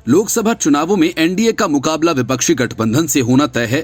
लोकसभा चुनावों में एनडीए का मुकाबला विपक्षी गठबंधन से होना तय है।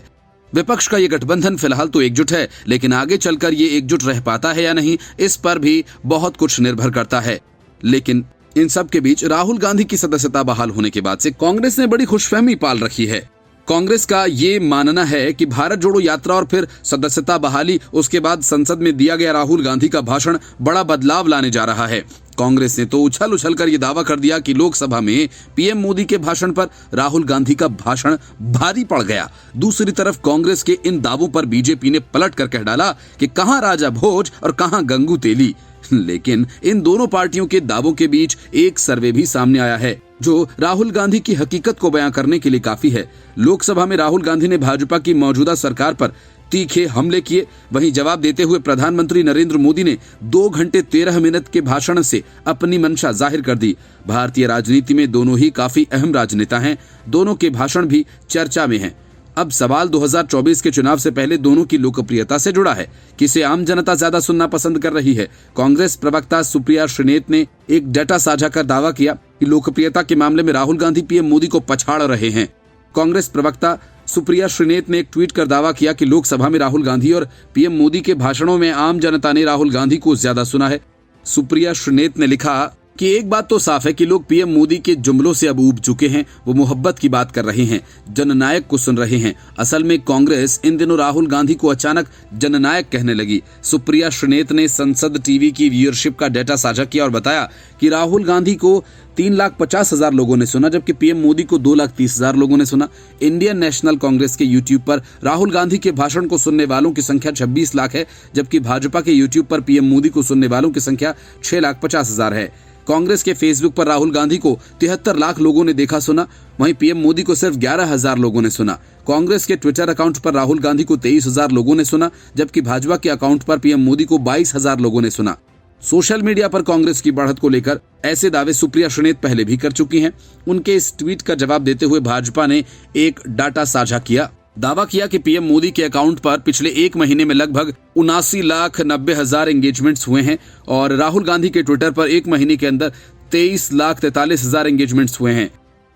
विपक्ष का ये गठबंधन फिलहाल तो एकजुट है, लेकिन आगे चलकर ये एकजुट रह पाता है या नहीं, इस पर भी बहुत कुछ निर्भर करता है। लेकिन इन सब के बीच राहुल गांधी की सदस्यता बहाल होने के बाद से कांग्रेस ने बड़ी खुशफहमी पाल रखी है। कांग्रेस का ये मानना है कि भारत जोड़ो यात्रा और फिर सदस्यता बहाली, उसके बाद संसद में दिया गया राहुल गांधी का भाषण बड़ा बदलाव लाने जा रहा है। कांग्रेस ने तो उछल कर ये दावा कर दिया कि लोकसभा में पीएम मोदी के भाषण पर राहुल गांधी का भाषण भारी पड़ गया। दूसरी तरफ कांग्रेस के इन दावों पर बीजेपी ने पलट कर कह डाला कि कहां राजा भोज और कहां गंगू तेली। लेकिन इन दोनों पार्टियों के दावों के बीच एक सर्वे भी सामने आया है जो राहुल गांधी की हकीकत को बयां करने के लिए काफी है। लोकसभा में राहुल गांधी ने भाजपा की मौजूदा सरकार पर तीखे हमले किए। वहीं जवाब देते हुए प्रधानमंत्री नरेंद्र मोदी ने 2 घंटे 13 मिनट के भाषण से अपनी मंशा जाहिर कर दी। भारतीय राजनीति में दोनों ही काफी अहम राजनेता हैं। दोनों के भाषण भी चर्चा में हैं। अब सवाल 2024 के चुनाव से पहले दोनों की लोकप्रियता से जुड़ा है। किसे आम जनता ज्यादा सुनना पसंद कर रही है? कांग्रेस प्रवक्ता सुप्रिया श्रीनेत ने एक डाटा साझा कर दावा किया कि लोकप्रियता के मामले में राहुल गांधी पीएम मोदी को पछाड़ रहे हैं। कांग्रेस प्रवक्ता सुप्रिया श्रीनेत ने एक ट्वीट कर दावा किया कि लोकसभा में राहुल गांधी और पीएम मोदी के भाषणों में आम जनता ने राहुल गांधी को ज्यादा सुना है। सुप्रिया श्रीनेत ने लिखा कि एक बात तो साफ है कि लोग पीएम मोदी के जुमलों से अब ऊब चुके हैं। वो मोहब्बत की बात कर रहे हैं, जननायक को सुन रहे हैं। असल में कांग्रेस इन दिनों राहुल गांधी को अचानक जननायक कहने लगी। सुप्रिया श्रीनेत ने संसद टीवी की व्यूअरशिप का डेटा साझा किया और बताया कि राहुल गांधी को 3,50,000 लोगों ने सुना, जबकि पीएम मोदी को 2,30,000 लोगों ने सुना। इंडियन नेशनल कांग्रेस के यूट्यूब पर राहुल गांधी के भाषण को सुनने वालों की संख्या 26 लाख है, जबकि भाजपा के यूट्यूब पर पीएम मोदी को सुनने वालों की संख्या 6,50,000 है। कांग्रेस के फेसबुक पर राहुल गांधी को 73 लाख लोगों ने देखा सुना, वहीं पीएम मोदी को सिर्फ 11,000 लोगों ने सुना। कांग्रेस के ट्विटर अकाउंट पर राहुल गांधी को 23,000 लोगों ने सुना, जबकि भाजपा के अकाउंट पर पीएम मोदी को 22,000 लोगों ने सुना। सोशल मीडिया पर कांग्रेस की बढ़त को लेकर ऐसे दावे सुप्रिया श्रीनेत पहले भी कर चुकी हैं। उनके इस ट्वीट का जवाब देते हुए भाजपा ने एक डाटा साझा किया। दावा किया कि पीएम मोदी के अकाउंट पर पिछले 1 महीने में लगभग 79,90,000 एंगेजमेंट्स हुए हैं और राहुल गांधी के ट्विटर पर 1 महीने के अंदर 23,43,000 एंगेजमेंट्स हुए हैं।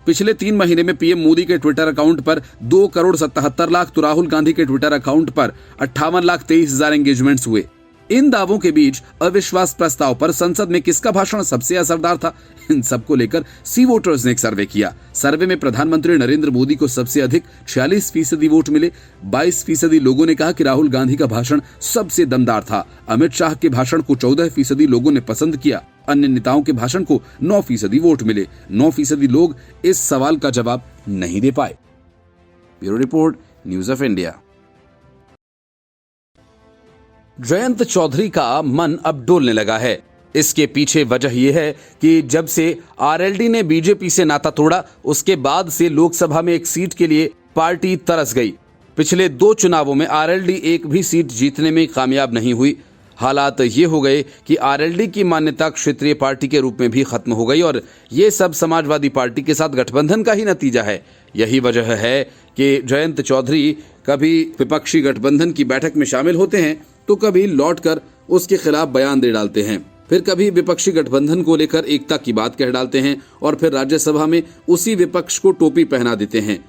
पिछले 3 महीने में पीएम मोदी के ट्विटर अकाउंट पर 2,77,00,000 तो राहुल गांधी के ट्विटर अकाउंट पर 58,23,000 एंगेजमेंट्स हुए। इन दावों के बीच अविश्वास प्रस्ताव पर संसद में किसका भाषण सबसे असरदार था, इन सबको लेकर सी वोटर्स ने एक सर्वे किया। सर्वे में प्रधानमंत्री नरेंद्र मोदी को सबसे अधिक 46% वोट मिले। 22% लोगों ने कहा कि राहुल गांधी का भाषण सबसे दमदार था। अमित शाह के भाषण को 14% लोगों ने पसंद किया। अन्य नेताओं के भाषण को 9% वोट मिले। 9% लोग इस सवाल का जवाब नहीं दे पाए। Bureau report, news of India. Jayant Chaudhary का मन अब डोलने लगा है। इसके पीछे वजह यह है कि जब से आरएलडी ने बीजेपी से नाता तोड़ा, उसके बाद से लोकसभा में एक सीट के लिए पार्टी तरस गई। पिछले 2 चुनावों में आरएलडी एक भी सीट जीतने में कामयाब नहीं हुई। हालात ये हो गए कि आरएलडी की मान्यता क्षेत्रीय पार्टी के रूप में भी खत्म हो गई और ये सब समाजवादी पार्टी के साथ गठबंधन का ही नतीजा है। यही वजह है कि जयंत चौधरी कभी विपक्षी गठबंधन की बैठक में शामिल होते हैं तो कभी लौटकर उसके खिलाफ बयान दे डालते हैं, फिर कभी विपक्षी गठबंधन को लेकर एकता की बात कह डालते हैं और फिर राज्यसभा में उसी विपक्ष को टोपी पहना देते हैं।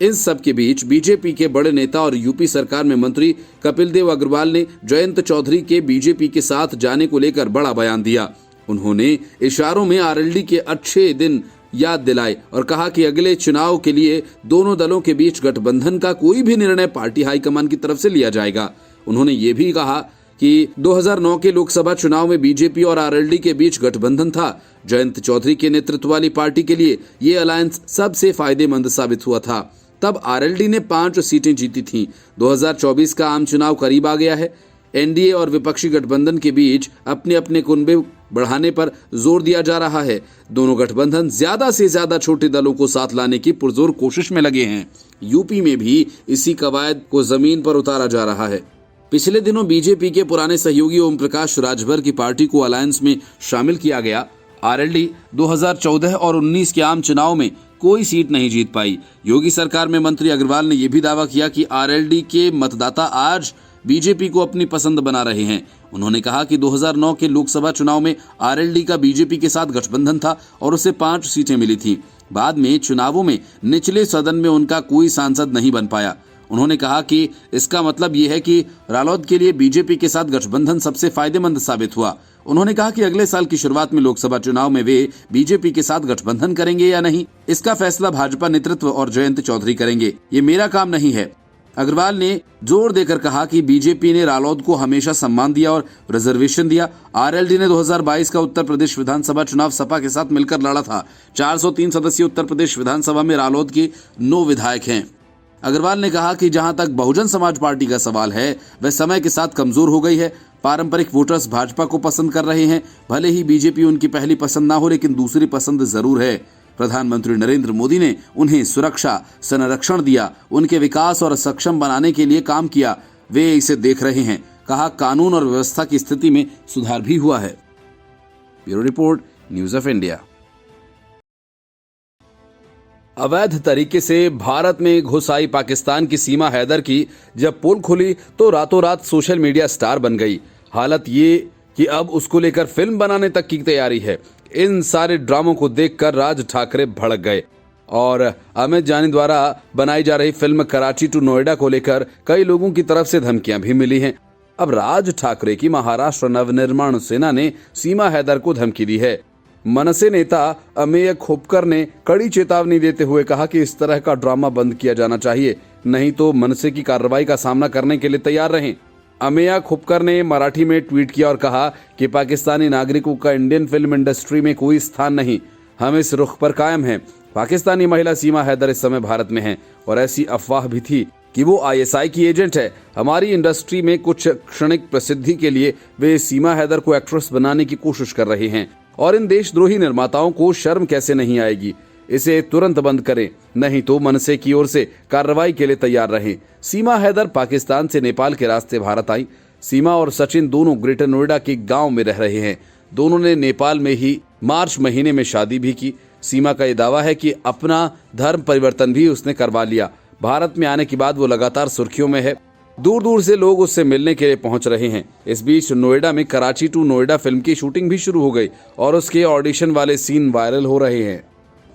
इन सब के बीच बीजेपी के बड़े नेता और यूपी सरकार में मंत्री कपिल देव अग्रवाल ने जयंत चौधरी के बीजेपी के साथ जाने को लेकर बड़ा बयान दिया। उन्होंने इशारों में आरएलडी के अच्छे दिन याद दिलाए और कहा कि अगले चुनाव के लिए दोनों दलों के बीच गठबंधन का कोई भी निर्णय पार्टी हाईकमान की तरफ से लिया जाएगा। उन्होंने ये भी कहा कि 2009 के लोकसभा चुनाव में बीजेपी और आरएलडी के बीच गठबंधन था। जयंत चौधरी के नेतृत्व वाली पार्टी के लिए ये अलायंस सबसे फायदेमंद साबित हुआ था। तब आरएलडी ने 5 सीटें जीती थीं। 2024 का आम चुनाव करीब आ गया है। एनडीए और विपक्षी गठबंधन के बीच अपने अपने कुनबे बढ़ाने पर जोर दिया जा रहा है। दोनों गठबंधन ज्यादा से ज्यादा छोटे दलों को साथ लाने की पुरजोर कोशिश में लगे हैं। यूपी में भी इसी कवायद को जमीन पर उतारा जा रहा है। पिछले दिनों बीजेपी के पुराने सहयोगी ओम प्रकाश राजभर की पार्टी को अलायंस में शामिल किया गया। आरएलडी 2014 और 19 के आम चुनाव में कोई सीट नहीं जीत पाई। योगी सरकार में मंत्री अग्रवाल ने यह भी दावा किया कि आरएलडी के मतदाता आज बीजेपी को अपनी पसंद बना रहे हैं। उन्होंने कहा कि 2009 के लोकसभा चुनाव में आरएलडी का बीजेपी के साथ गठबंधन था और उसे 5 सीटें मिली थी। बाद में चुनावों में निचले सदन में उनका कोई सांसद नहीं बन पाया। उन्होंने कहा कि इसका मतलब ये है कि रालोद के लिए बीजेपी के साथ गठबंधन सबसे फायदेमंद साबित हुआ। उन्होंने कहा कि अगले साल की शुरुआत में लोकसभा चुनाव में वे बीजेपी के साथ गठबंधन करेंगे या नहीं, इसका फैसला भाजपा नेतृत्व और जयंत चौधरी करेंगे, ये मेरा काम नहीं है। अग्रवाल ने जोर देकर कहा कि बीजेपी ने रालोद को हमेशा सम्मान दिया और रिजर्वेशन दिया। आरएलडी ने 2022 का उत्तर प्रदेश विधानसभा चुनाव सपा के साथ मिलकर लड़ा था। 403 सदस्यीय उत्तर प्रदेश विधानसभा में रालोद के 9 विधायक हैं। अग्रवाल ने कहा कि जहां तक बहुजन समाज पार्टी का सवाल है, वह समय के साथ कमजोर हो गई है। पारंपरिक वोटर्स भाजपा को पसंद कर रहे हैं। भले ही बीजेपी उनकी पहली पसंद ना हो, लेकिन दूसरी पसंद जरूर है। प्रधानमंत्री नरेंद्र मोदी ने उन्हें सुरक्षा, संरक्षण दिया, उनके विकास और सक्षम बनाने के लिए काम किया। वे इसे देख रहे हैं। कहा, कानून और व्यवस्था की स्थिति में सुधार भी हुआ है। Bureau report, news of India. अवैध तरीके से भारत में घुस आई पाकिस्तान की सीमा हैदर की जब पोल खुली तो रातों रात सोशल मीडिया स्टार बन गई। हालत ये कि अब उसको लेकर फिल्म बनाने तक की तैयारी है। इन सारे ड्रामों को देखकर राज ठाकरे भड़क गए और अमित जानी द्वारा बनाई जा रही फिल्म कराची टू नोएडा को लेकर कई लोगों की तरफ से धमकियां भी मिली हैं। अब राज ठाकरे की महाराष्ट्र नवनिर्माण सेना ने सीमा हैदर को धमकी दी है। मनसे नेता अमेय खोपकर ने कड़ी चेतावनी देते हुए कहा कि इस तरह का ड्रामा बंद किया जाना चाहिए, नहीं तो मनसे की कार्रवाई का सामना करने के लिए तैयार रहें। अमेय खोपकर ने मराठी में ट्वीट किया और कहा कि पाकिस्तानी नागरिकों का इंडियन फिल्म इंडस्ट्री में कोई स्थान नहीं, हम इस रुख पर कायम हैं। पाकिस्तानी महिला सीमा हैदर इस समय भारत में है और ऐसी अफवाह भी थी कि वो आईएसआई की एजेंट है। हमारी इंडस्ट्री में कुछ क्षणिक प्रसिद्धि के लिए वे सीमा हैदर को एक्ट्रेस बनाने की कोशिश कर रहे हैं और इन देशद्रोही निर्माताओं को शर्म कैसे नहीं आएगी। इसे तुरंत बंद करें, नहीं तो मनसे की ओर से कार्रवाई के लिए तैयार रहें। सीमा हैदर पाकिस्तान से नेपाल के रास्ते भारत आई। सीमा और सचिन दोनों ग्रेटर नोएडा के गांव में रह रहे हैं। दोनों ने नेपाल में ही मार्च महीने में शादी भी की। सीमा का यह दावा है कि अपना धर्म परिवर्तन भी उसने करवा लिया। भारत में आने के बाद वो लगातार सुर्खियों में है। दूर दूर से लोग उससे मिलने के लिए पहुंच रहे हैं। इस बीच नोएडा में कराची टू नोएडा फिल्म की शूटिंग भी शुरू हो गई और उसके ऑडिशन वाले सीन वायरल हो रहे हैं।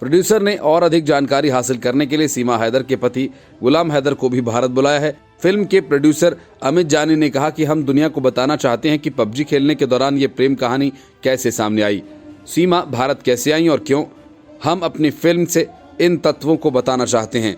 प्रोड्यूसर ने और अधिक जानकारी हासिल करने के लिए सीमा हैदर के पति गुलाम हैदर को भी भारत बुलाया है। फिल्म के प्रोड्यूसर अमित जानी ने कहा कि हम दुनिया को बताना चाहते हैं कि पबजी खेलने के दौरान ये प्रेम कहानी कैसे सामने आई, सीमा भारत कैसे आई और क्यों। हम अपनी फिल्म से इन तत्वों को बताना चाहते हैं,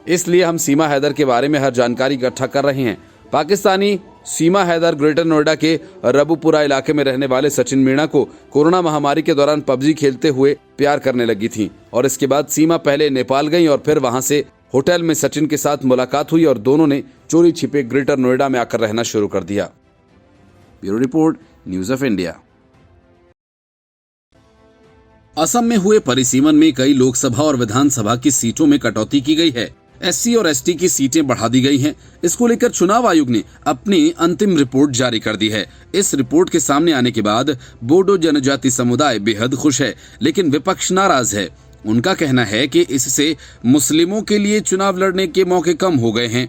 इसलिए हम सीमा हैदर के बारे में हर जानकारी इकट्ठा कर रहे हैं। पाकिस्तानी सीमा हैदर ग्रेटर नोएडा के रबुपुरा इलाके में रहने वाले सचिन मीणा को कोरोना महामारी के दौरान पबजी खेलते हुए प्यार करने लगी थी और इसके बाद सीमा पहले नेपाल गई और फिर वहां से होटल में सचिन के साथ मुलाकात हुई और दोनों ने चोरी छिपे ग्रेटर नोएडा में आकर रहना शुरू कर दिया। Bureau report, news of India. Assam में हुए परिसीमन में कई लोकसभा और विधानसभा की सीटों में कटौती की गई है। एससी और एसटी की सीटें बढ़ा दी गई हैं। इसको लेकर चुनाव आयोग ने अपनी अंतिम रिपोर्ट जारी कर दी है। इस रिपोर्ट के सामने आने के बाद बोडो जनजाति समुदाय बेहद खुश है, लेकिन विपक्ष नाराज है। उनका कहना है कि इससे मुस्लिमों के लिए चुनाव लड़ने के मौके कम हो गए हैं।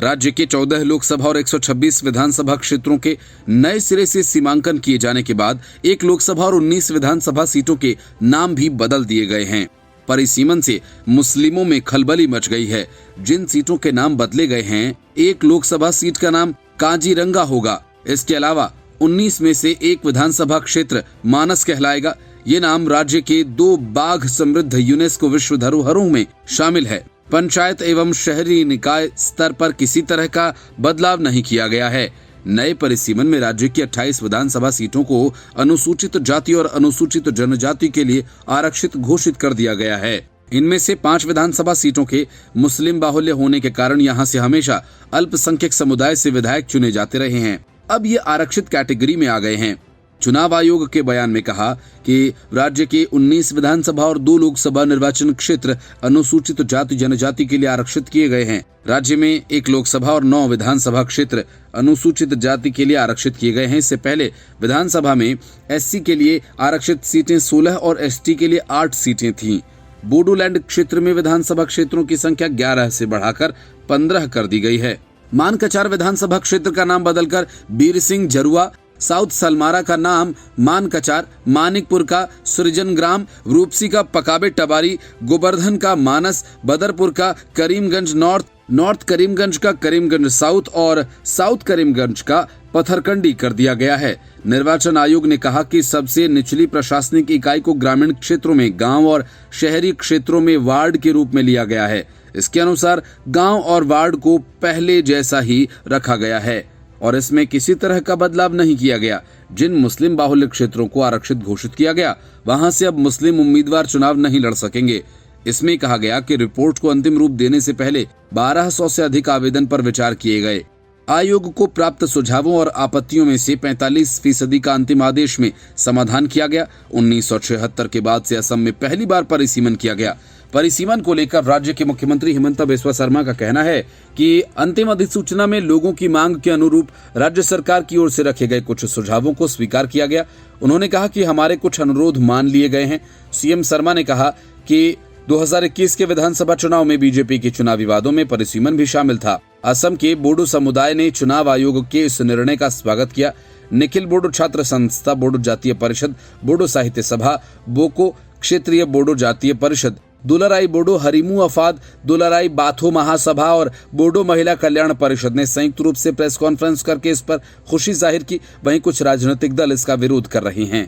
राज्य के 14 लोकसभा और 126 विधानसभा क्षेत्रों के नए सिरे से सीमांकन किए जाने के बाद एक लोकसभा और 19 विधानसभा सीटों के नाम भी बदल दिए गए हैं। परिसीमन से मुस्लिमों में खलबली मच गई है। जिन सीटों के नाम बदले गए हैं, एक लोकसभा सीट का नाम काजीरंगा होगा। इसके अलावा 19 में से एक विधानसभा क्षेत्र मानस कहलाएगा। ये नाम राज्य के 2 बाघ समृद्ध यूनेस्को विश्व धरोहरों में शामिल है। पंचायत एवं शहरी निकाय स्तर पर किसी तरह का बदलाव नहीं किया गया है। नए परिसीमन में राज्य की 28 विधानसभा सीटों को अनुसूचित जाति और अनुसूचित जनजाति के लिए आरक्षित घोषित कर दिया गया है। इनमें से 5 विधानसभा सीटों के मुस्लिम बाहुल्य होने के कारण यहां से हमेशा अल्पसंख्यक समुदाय से विधायक चुने जाते रहे हैं। अब ये आरक्षित कैटेगरी में आ गए हैं। चुनाव आयोग के बयान में कहा कि राज्य के 19 विधानसभा और 2 लोकसभा निर्वाचन क्षेत्र अनुसूचित जाति जनजाति के लिए आरक्षित किए गए हैं। राज्य में 1 लोकसभा और 9 विधानसभा क्षेत्र अनुसूचित जाति के लिए आरक्षित किए गए हैं। इससे पहले विधानसभा में एससी के लिए आरक्षित सीटें 16 और एसटी के लिए 8 सीटें थीं। बोडोलैंड क्षेत्र में विधानसभा क्षेत्रों की संख्या 11 से बढ़ाकर 15 कर दी गई है। मानकचार विधानसभा क्षेत्र का नाम बदलकर बीर सिंह जरुआ, साउथ सलमारा का नाम मानकचार, मानिकपुर का सृजन ग्राम, रूपसी का पकाबे टबारी, गोवर्धन का मानस, बदरपुर का करीमगंज नॉर्थ, नॉर्थ करीमगंज का करीमगंज साउथ और साउथ करीमगंज का पथरकंडी कर दिया गया है। निर्वाचन आयोग ने कहा कि सबसे निचली प्रशासनिक इकाई को ग्रामीण क्षेत्रों में गांव और शहरी क्षेत्रों में वार्ड के रूप में लिया गया है। इसके अनुसार गांव और वार्ड को पहले जैसा ही रखा गया है और इसमें किसी तरह का बदलाव नहीं किया गया। जिन मुस्लिम बाहुल्य क्षेत्रों को आरक्षित घोषित किया गया, वहां से अब मुस्लिम उम्मीदवार चुनाव नहीं लड़ सकेंगे। इसमें कहा गया कि रिपोर्ट को अंतिम रूप देने से पहले 1200 से अधिक आवेदन पर विचार किए गए। आयोग को प्राप्त सुझावों और आपत्तियों में से 45% का अंतिम आदेश में समाधान किया गया। 1976 के बाद से असम में पहली बार परिसीमन किया गया। परिसीमन को लेकर राज्य के मुख्यमंत्री हिमंत बिस्वा शर्मा का कहना है कि अंतिम अधिसूचना में लोगों की मांग के अनुरूप राज्य सरकार की ओर से रखे गए कुछ सुझावों को स्वीकार किया गया। उन्होंने कहा कि हमारे कुछ अनुरोध मान लिए गए हैं। सीएम शर्मा ने कहा कि 2021 के विधानसभा चुनाव में बीजेपी के चुनावी वादों में परिसीमन भी शामिल था। असम के बोडो समुदाय ने चुनाव आयोग के इस निर्णय का स्वागत किया। निखिल बोडो छात्र संस्था, बोडो जातीय परिषद, बोडो साहित्य सभा, बोको क्षेत्रीय बोडो जातीय परिषद, दुलाराई बोडो हरिमू अफाद, दुलाराई बाथो महासभा और बोडो महिला कल्याण परिषद ने संयुक्त रूप से प्रेस कॉन्फ्रेंस करके इस पर खुशी जाहिर की। वहीं कुछ राजनीतिक दल इसका विरोध कर रहे हैं।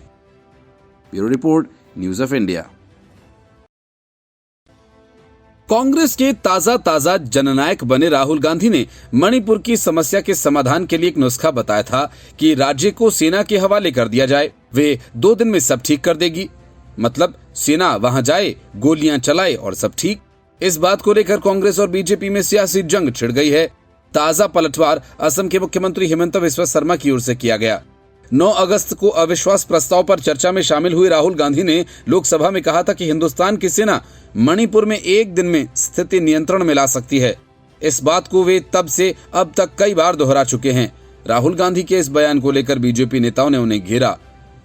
Bureau report, news of India. Congress के ताजा जननायक बने राहुल गांधी ने मणिपुर की समस्या के समाधान के लिए एक नुस्खा बताया था कि राज्य को सेना के हवाले कर दिया जाए, वे 2 दिन में सब ठीक कर देगी। मतलब सेना वहां जाए, गोलियां चलाए और सब ठीक। इस बात को लेकर कांग्रेस और बीजेपी में सियासी जंग छिड़ गई है। ताजा पलटवार असम के मुख्यमंत्री हिमंत बिस्वा शर्मा की ओर से किया गया। 9 अगस्त को अविश्वास प्रस्ताव पर चर्चा में शामिल हुए राहुल गांधी ने लोकसभा में कहा था कि हिंदुस्तान की सेना मणिपुर में 1 दिन में स्थिति नियंत्रण में ला सकती है। इस बात को वे तब से अब तक कई बार दोहरा चुके हैं। राहुल गांधी के इस बयान को लेकर बीजेपी नेताओं ने उन्हें घेरा।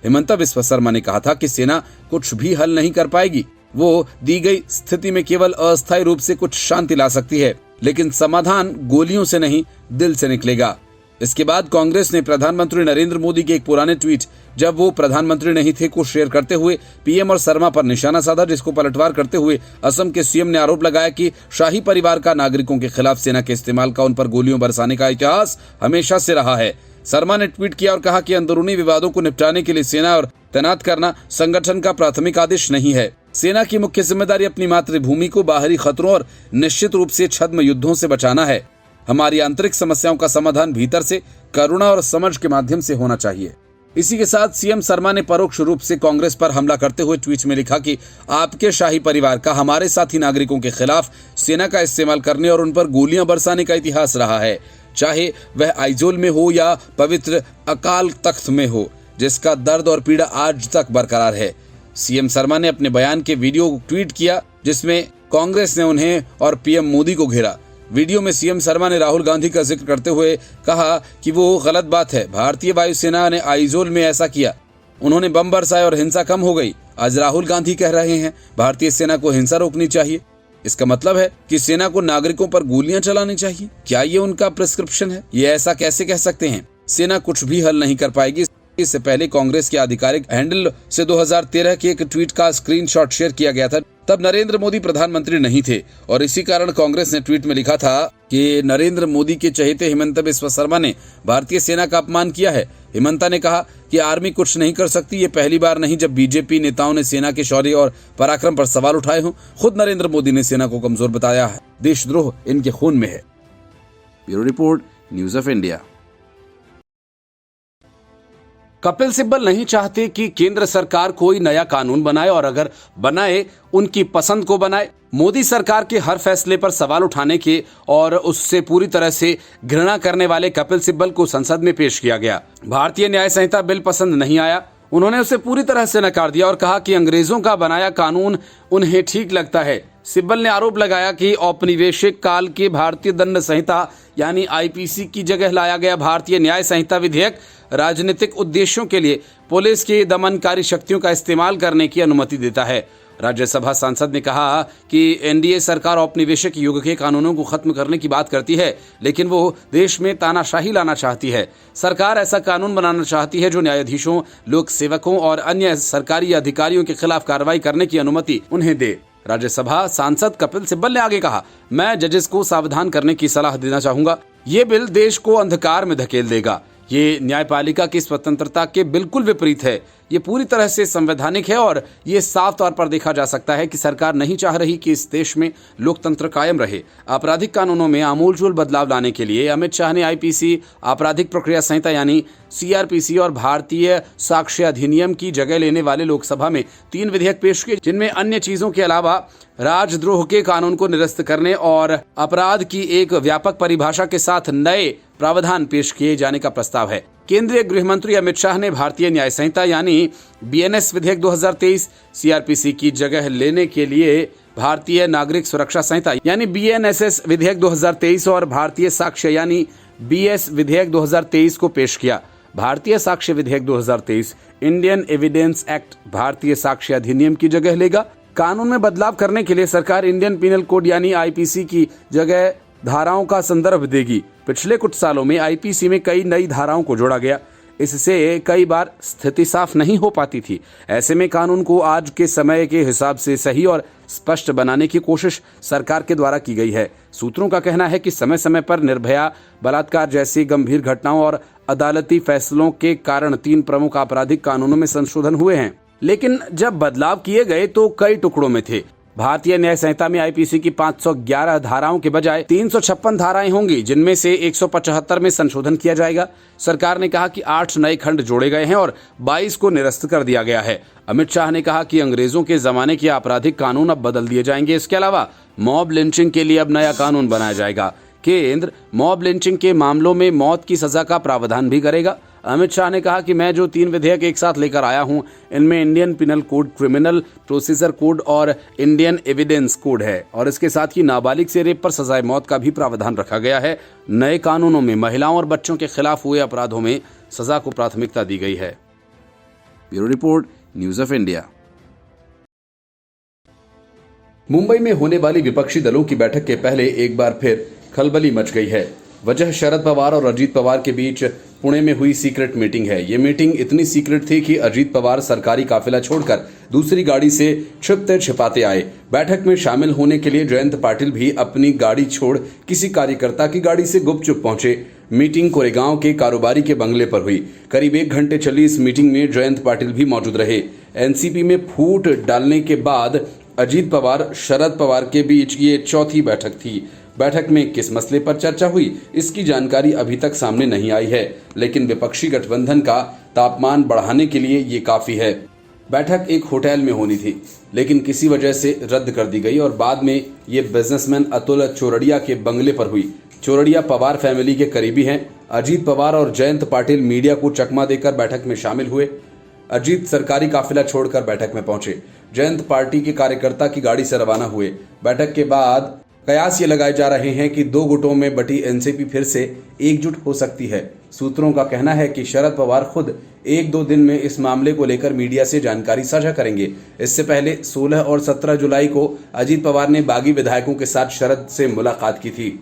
हिमंत बिस्वा शर्मा ने कहा था कि सेना कुछ भी हल नहीं कर पाएगी। वो दी गई स्थिति में केवल अस्थायी रूप से कुछ शांति ला सकती है, लेकिन समाधान गोलियों से नहीं, दिल से निकलेगा। इसके बाद कांग्रेस ने प्रधानमंत्री नरेंद्र मोदी के एक पुराने ट्वीट, जब वो प्रधानमंत्री नहीं थे, को शेयर करते हुए पीएम और शर्मा पर निशाना साधा, जिसको पलटवार करते हुए असम के सीएम ने आरोप लगाया कि शाही परिवार का नागरिकों के खिलाफ सेना के इस्तेमाल का, उन पर गोलियों बरसाने का इतिहास हमेशा से रहा है। शर्मा ने ट्वीट किया और कहा कि अंदरूनी विवादों को निपटाने के लिए सेना और तैनात करना संगठन का प्राथमिक आदेश नहीं है। सेना की मुख्य जिम्मेदारी अपनी मातृभूमि को बाहरी खतरों और निश्चित रूप से छद्म युद्धों से बचाना है। हमारी आंतरिक समस्याओं का समाधान भीतर से करुणा और समझ के माध्यम से होना चाहिए। इसी के साथ सीएम शर्मा ने परोक्ष रूप से कांग्रेस पर हमला करते हुए ट्वीट में लिखा कि आपके शाही परिवार का हमारे साथी नागरिकों के खिलाफ सेना का इस्तेमाल करने और उन पर गोलियां बरसाने का इतिहास रहा है, चाहे वह आइजोल में हो या पवित्र अकाल तख्त में हो, जिसका दर्द और पीड़ा आज तक बरकरार है। सीएम शर्मा ने अपने बयान के वीडियो ट्वीट किया, जिसमें कांग्रेस ने उन्हें और पीएम मोदी को घेरा। वीडियो में सीएम शर्मा ने राहुल गांधी का जिक्र करते हुए कहा कि वो गलत बात है, भारतीय वायुसेना ने आइजोल में ऐसा किया, उन्होंने बम बरसाए और हिंसा कम हो गई। आज राहुल गांधी कह रहे हैं भारतीय सेना को हिंसा रोकनी चाहिए। इसका मतलब है कि सेना को नागरिकों पर गोलियां चलानी चाहिए। क्या ये उनका प्रिस्क्रिप्शन है? ये ऐसा कैसे कह सकते हैं? सेना कुछ भी हल नहीं कर पाएगी। इससे पहले कांग्रेस के आधिकारिक हैंडल से 2013 के एक ट्वीट का स्क्रीनशॉट शेयर किया गया था। तब नरेंद्र मोदी प्रधानमंत्री नहीं थे और इसी कारण कांग्रेस ने ट्वीट में लिखा था कि नरेंद्र मोदी के चहेते हिमंत बिस्वा शर्मा ने भारतीय सेना का अपमान किया है। हिमंता ने कहा कि आर्मी कुछ नहीं कर सकती। ये पहली बार नहीं जब बीजेपी नेताओं ने सेना के शौर्य और पराक्रम पर सवाल उठाए हों। खुद नरेंद्र मोदी ने सेना को कमजोर बताया है। देशद्रोह इनके खून में है। Bureau report, news of India. Kapil Sibal नहीं चाहते कि केंद्र सरकार कोई नया कानून बनाए और अगर बनाए उनकी पसंद को बनाए। मोदी सरकार के हर फैसले पर सवाल उठाने के और उससे पूरी तरह से घृणा करने वाले कपिल सिब्बल को संसद में पेश किया गया। भारतीय न्याय संहिता बिल पसंद नहीं आया। उन्होंने उसे पूरी तरह से नकार दिया और कहा कि अंग्रेजों का बनाया कानून उन्हें ठीक लगता है। सिब्बल ने आरोप लगाया कि औपनिवेशिक काल के भारतीय दंड संहिता यानी आईपीसी की जगह लाया गया भारतीय न्याय संहिता विधेयक राजनीतिक उद्देश्यों के लिए पुलिस की दमनकारी शक्तियों का इस्तेमाल करने की अनुमति देता है। राज्यसभा सांसद ने कहा कि एनडीए सरकार औपनिवेशिक युग के कानूनों को खत्म करने की बात करती है, लेकिन वो देश में तानाशाही लाना चाहती है। सरकार ऐसा कानून बनाना चाहती है जो न्यायाधीशों, लोक सेवकों और अन्य सरकारी अधिकारियों के खिलाफ कार्रवाई करने की अनुमति उन्हें दे। राज्यसभा सांसद कपिल सिब्बल ने आगे कहा, मैं जजेस को सावधान करने की सलाह देना चाहूंगा। ये बिल देश को अंधकार में धकेल देगा। ये न्यायपालिका की स्वतंत्रता के बिल्कुल विपरीत है। ये पूरी तरह से संवैधानिक है और ये साफ तौर पर देखा जा सकता है कि सरकार नहीं चाह रही कि इस देश में लोकतंत्र कायम रहे। आपराधिक कानूनों में आमूलचूल बदलाव लाने के लिए अमित शाह ने आईपीसी, आपराधिक प्रक्रिया संहिता यानी सीआरपीसी और भारतीय साक्ष्य अधिनियम की जगह लेने वाले लोकसभा में 3 विधेयक पेश किए, जिनमें अन्य चीजों के अलावा राजद्रोह के कानून को निरस्त करने और अपराध की एक व्यापक परिभाषा के साथ नए प्रावधान पेश किए जाने का प्रस्ताव है। केंद्रीय गृह मंत्री अमित शाह ने भारतीय न्याय संहिता यानी बीएनएस विधेयक 2023, सीआरपीसी की जगह लेने के लिए भारतीय नागरिक सुरक्षा संहिता यानी बीएनएसएस विधेयक 2023 और भारतीय साक्ष्य यानी बीएस विधेयक 2023 को पेश किया। भारतीय साक्ष्य विधेयक 2023 इंडियन एविडेंस एक्ट भारतीय साक्ष्य अधिनियम की जगह लेगा। कानून में बदलाव करने के लिए सरकार इंडियन पिनल कोड यानी आईपीसी की जगह धाराओं का संदर्भ देगी। पिछले कुछ सालों में आईपीसी में कई नई धाराओं को जोड़ा गया। इससे कई बार स्थिति साफ नहीं हो पाती थी। ऐसे में कानून को आज के समय के हिसाब से सही और स्पष्ट बनाने की कोशिश सरकार के द्वारा की गई है। सूत्रों का कहना है कि समय समय पर निर्भया, बलात्कार जैसी गंभीर घटनाओं और अदालती फैसलों के कारण 3 प्रमुख आपराधिक कानूनों में संशोधन हुए हैं, लेकिन जब बदलाव किए गए तो कई टुकड़ों में थे। भारतीय न्याय संहिता में आईपीसी की 511 धाराओं के बजाय 356 धाराएं होंगी, जिनमें से 175 में संशोधन किया जाएगा। सरकार ने कहा कि 8 नए खंड जोड़े गए हैं और 22 को निरस्त कर दिया गया है। अमित शाह ने कहा कि अंग्रेजों के जमाने के आपराधिक कानून अब बदल दिए जाएंगे। इसके अलावा मॉब लिंचिंग के लिए अब नया कानून बनाया जाएगा। केंद्र मॉब लिंचिंग के मामलों में मौत की सजा का प्रावधान भी करेगा। अमित शाह ने कहा कि मैं जो 3 विधेयक एक साथ लेकर आया हूं, इनमें Indian penal code, criminal procedure code और इंडियन एविडेंस कोड है और इसके साथ ही नाबालिग से रेप पर सजाए मौत का भी प्रावधान रखा गया है। नए कानूनों में महिलाओं और बच्चों के खिलाफ हुए अपराधों में सजा को प्राथमिकता दी गई है। Bureau report, news of India. Mumbai में होने वाली विपक्षी दलों की बैठक के पहले एक बार फिर खलबली मच गई है। वजह शरद पवार और अजीत पवार के बीच पुणे में हुई सीक्रेट मीटिंग है। ये मीटिंग इतनी सीक्रेट थी कि अजीत पवार सरकारी काफिला छोड़कर दूसरी गाड़ी से छिपते छिपाते आए। बैठक में शामिल होने के लिए जयंत पाटिल भी अपनी गाड़ी छोड़ किसी कार्यकर्ता की गाड़ी से गुपचुप पहुंचे। मीटिंग कोरेगांव के कारोबारी के बंगले पर हुई। करीब 1 घंटे चली इस मीटिंग में जयंत पाटिल भी मौजूद रहे। एनसीपी में फूट डालने के बाद अजीत पवार, शरद पवार के बीच ये चौथी बैठक थी। बैठक में किस मसले पर चर्चा हुई, इसकी जानकारी अभी तक सामने नहीं आई है, लेकिन विपक्षी गठबंधन का तापमान बढ़ाने के लिए ये काफी है। बैठक एक होटल में होनी थी, लेकिन किसी वजह से रद्द कर दी गई और बाद में ये बिजनेसमैन अतुल चोरडिया के बंगले पर हुई। चोरडिया पवार फैमिली के करीबी हैं। अजीत पवार और जयंत पाटिल मीडिया को चकमा देकर बैठक में शामिल हुए। अजीत सरकारी काफिला छोड़कर बैठक में पहुंचे। जयंत पार्टी के कार्यकर्ता की गाड़ी से रवाना हुए। बैठक के बाद कयास ये लगाए जा रहे हैं कि 2 गुटों में बटी एनसीपी फिर से एकजुट हो सकती है। सूत्रों का कहना है कि शरद पवार खुद 1-2 दिन में इस मामले को लेकर मीडिया से जानकारी साझा करेंगे। इससे पहले 16 और 17 जुलाई को अजीत पवार ने बागी विधायकों के साथ शरद से मुलाकात की थी।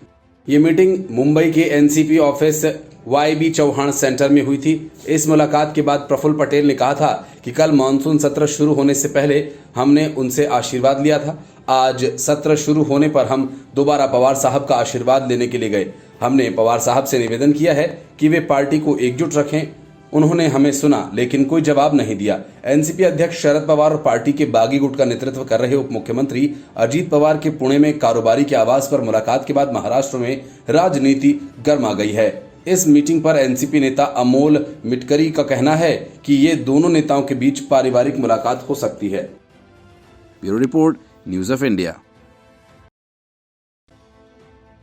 ये मीटिंग मुंबई के NCP office YB Chauhan centre में हुई थी। इस मुलाकात के बाद प्रफुल्ल पटेल ने कहा था कि कल मानसून सत्र शुरू होने से पहले हमने उनसे आशीर्वाद लिया था। आज सत्र शुरू होने पर हम दोबारा पवार साहब का आशीर्वाद लेने के लिए गए। हमने पवार साहब से निवेदन किया है कि वे पार्टी को एकजुट रखें। उन्होंने हमें सुना, लेकिन कोई जवाब नहीं दिया। एनसीपी अध्यक्ष शरद पवार और पार्टी के बागी गुट का नेतृत्व कर रहे उप मुख्यमंत्री अजीत पवार के पुणे में कारोबारी के आवास पर मुलाकात के बाद महाराष्ट्र में राजनीति गर्मा गई है। इस मीटिंग पर एनसीपी नेता अमोल मिटकरी का कहना है कि ये दोनों नेताओं के बीच पारिवारिक मुलाकात हो सकती है। Bureau report, news of India.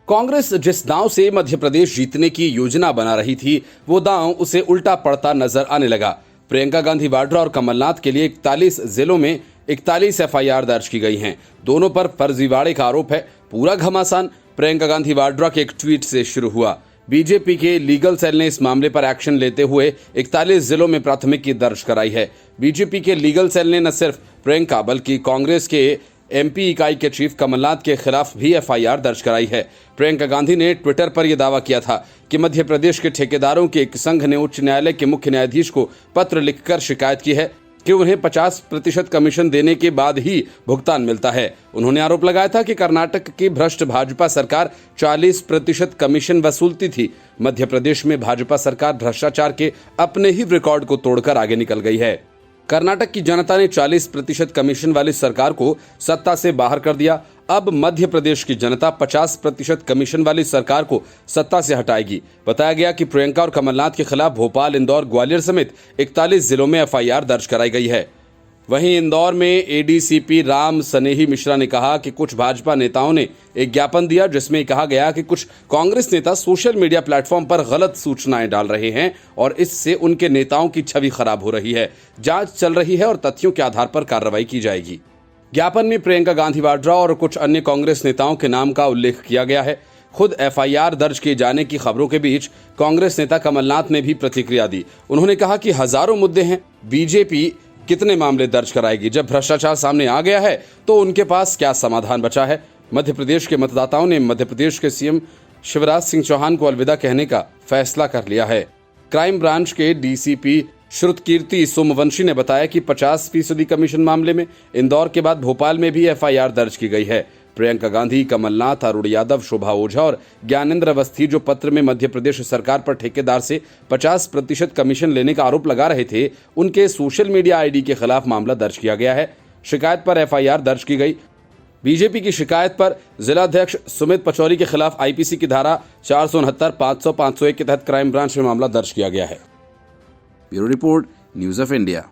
Congress जिस दांव से मध्य प्रदेश जीतने की योजना बना रही थी, वो दांव उसे उल्टा पड़ता नजर आने लगा। प्रियंका गांधी वाड्रा और कमलनाथ के लिए 41 जिलों में 41 एफआईआर दर्ज की गई हैं। दोनों पर फर्जीवाड़े का आरोप है। पूरा घमासान प्रियंका गांधी वाड्रा के एक ट्वीट से शुरू हुआ। बीजेपी के लीगल सेल ने इस मामले पर एक्शन लेते हुए 41 जिलों में प्राथमिकी दर्ज कराई है। बीजेपी के लीगल सेल ने न सिर्फ प्रियंका बल्कि कांग्रेस के एमपी इकाई के चीफ कमलनाथ के खिलाफ भी एफआईआर दर्ज कराई है। प्रियंका गांधी ने ट्विटर पर यह दावा किया था कि मध्य प्रदेश के ठेकेदारों के एक संघ ने उच्च न्यायालय के मुख्य न्यायाधीश को पत्र लिखकर शिकायत की है कि उन्हें 50% कमीशन देने के बाद ही भुगतान मिलता है। उन्होंने आरोप लगाया था कि कर्नाटक की भ्रष्ट भाजपा सरकार 40% कमीशन वसूलती थी। मध्य प्रदेश में भाजपा सरकार भ्रष्टाचार के अपने ही रिकॉर्ड को तोड़कर आगे निकल गई है। कर्नाटक की जनता ने 40% कमीशन वाली सरकार को सत्ता से बाहर कर दिया। अब मध्य प्रदेश की जनता 50% कमीशन वाली सरकार को सत्ता से हटाएगी। बताया गया कि प्रियंका और कमलनाथ के खिलाफ भोपाल, इंदौर, ग्वालियर समेत 41 जिलों में एफआईआर दर्ज कराई गई है। वहीं इंदौर में एडीसीपी राम सनेही मिश्रा ने कहा कि कुछ भाजपा नेताओं ने एक ज्ञापन दिया जिसमें कहा गया कि कुछ कांग्रेस नेता सोशल मीडिया प्लेटफॉर्म पर गलत सूचनाएं डाल रहे हैं और इससे उनके नेताओं की छवि खराब हो रही है। जांच चल रही है और तथ्यों के आधार पर कार्रवाई की जाएगी। ज्ञापन में प्रियंका गांधी वाड्रा और कुछ अन्य कांग्रेस नेताओं के नाम का उल्लेख किया गया है। खुद एफआईआर दर्ज किए जाने की खबरों के बीच कांग्रेस नेता कमलनाथ ने भी प्रतिक्रिया दी। उन्होंने कहा कि हजारों मुद्दे हैं, बीजेपी कितने मामले दर्ज कराएगी? जब भ्रष्टाचार सामने आ गया है तो उनके पास क्या समाधान बचा है? मध्य प्रदेश के मतदाताओं ने मध्य प्रदेश के सीएम शिवराज सिंह चौहान को अलविदा कहने का फैसला कर लिया है। क्राइम ब्रांच के डीसीपी श्रुतकीर्ति सोमवंशी ने बताया कि 50% कमीशन मामले में इंदौर के बाद भोपाल में भी एफआईआर दर्ज की गई है। प्रियंका गांधी, कमलनाथ, अरुण यादव, शोभा ओझा और ज्ञानेंद्र अवस्थी जो पत्र में मध्य प्रदेश सरकार पर ठेकेदार से 50% कमीशन लेने का आरोप लगा रहे थे, उनके सोशल मीडिया आईडी के खिलाफ मामला दर्ज किया गया है। शिकायत पर एफआईआर दर्ज की गई। बीजेपी की शिकायत पर जिलाध्यक्ष सुमित पचौरी के खिलाफ आईपीसी की धारा 469, 500, 501 के तहत क्राइम ब्रांच में मामला दर्ज किया गया है। Bureau report, news of India.